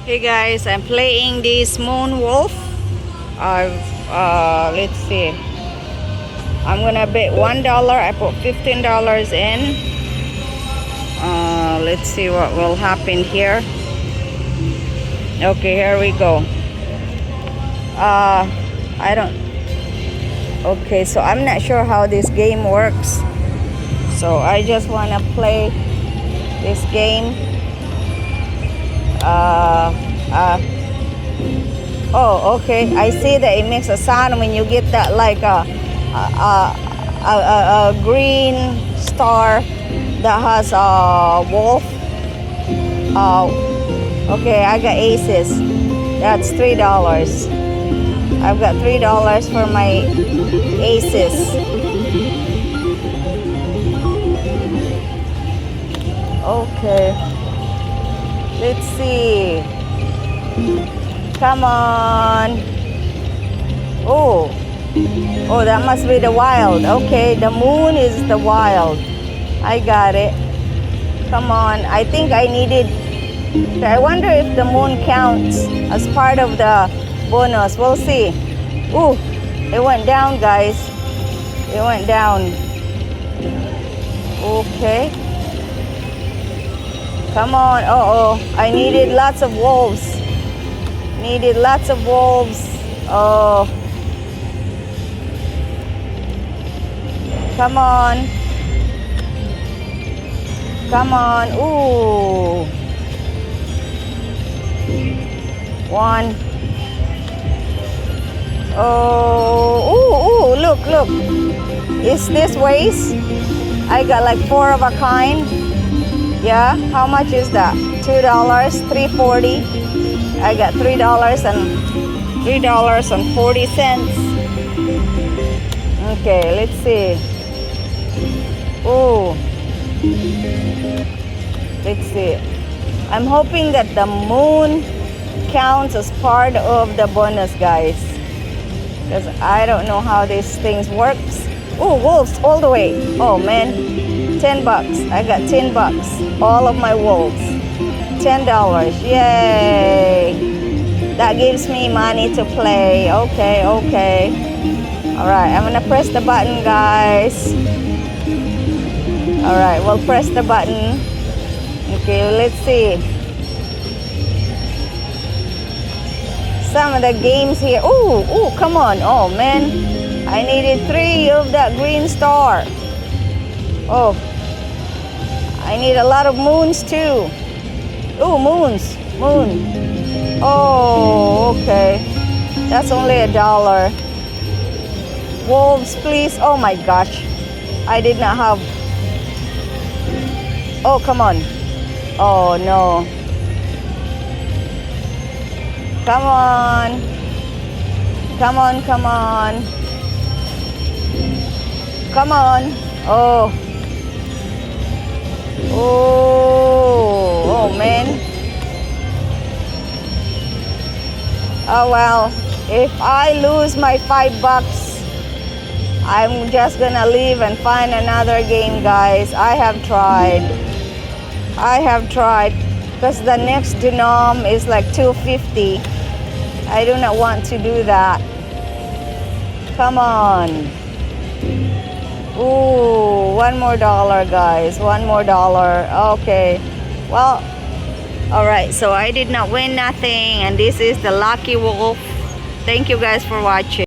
Hey guys, I'm playing this Moon Wolf. Let's see. I'm gonna bet $1. I put $15 in. Let's see what will happen here. Okay, here we go. I don't. Okay, so I'm not sure how this game works. So I just wanna play this game. Oh, okay. I see that it makes a sound when you get that, like a green star that has a wolf. Okay, I got aces. That's $3. I've got $3 for my aces. Okay. Let's see. Come on. Oh, that must be the wild. Okay, the moon is the wild. I got it. Come on. I think I needed. I wonder if the moon counts as part of the bonus. We'll see. Ooh, it went down, guys. It went down. Okay. Come on. I needed lots of wolves. Needed lots of wolves. Oh. Come on. Come on. Ooh. One. Oh. Ooh. Look. Is this waste? I got like 4 of a kind. Yeah, how much is that? $2, $3.40. I got $3.40. Okay, let's see. Oh, let's see. I'm hoping that the moon counts as part of the bonus, guys, because I don't know how these things works. Oh, wolves all the way. Oh man, $10. I got $10. All of my wolves. $10. Yay! That gives me money to play. Okay. Alright, I'm gonna press the button, guys. Alright, we'll press the button. Okay, let's see. Some of the games here. Ooh, come on. Oh man, I needed 3 of that green star. Oh, I need a lot of moons too. Ooh, moon. Oh, okay. That's only $1. Wolves, please. Oh my gosh. I did not have. Oh, come on. Oh no. Come on. Come on. Oh, man. Oh well, if I lose my $5, I'm just gonna leave and find another game, guys. I have tried because the next denom is like $2.50. I do not want to do that. Come on. Ooh, $1 more, guys. $1 more. Okay. Well, alright, so I did not win nothing, and this is the lucky wolf. Thank you guys for watching.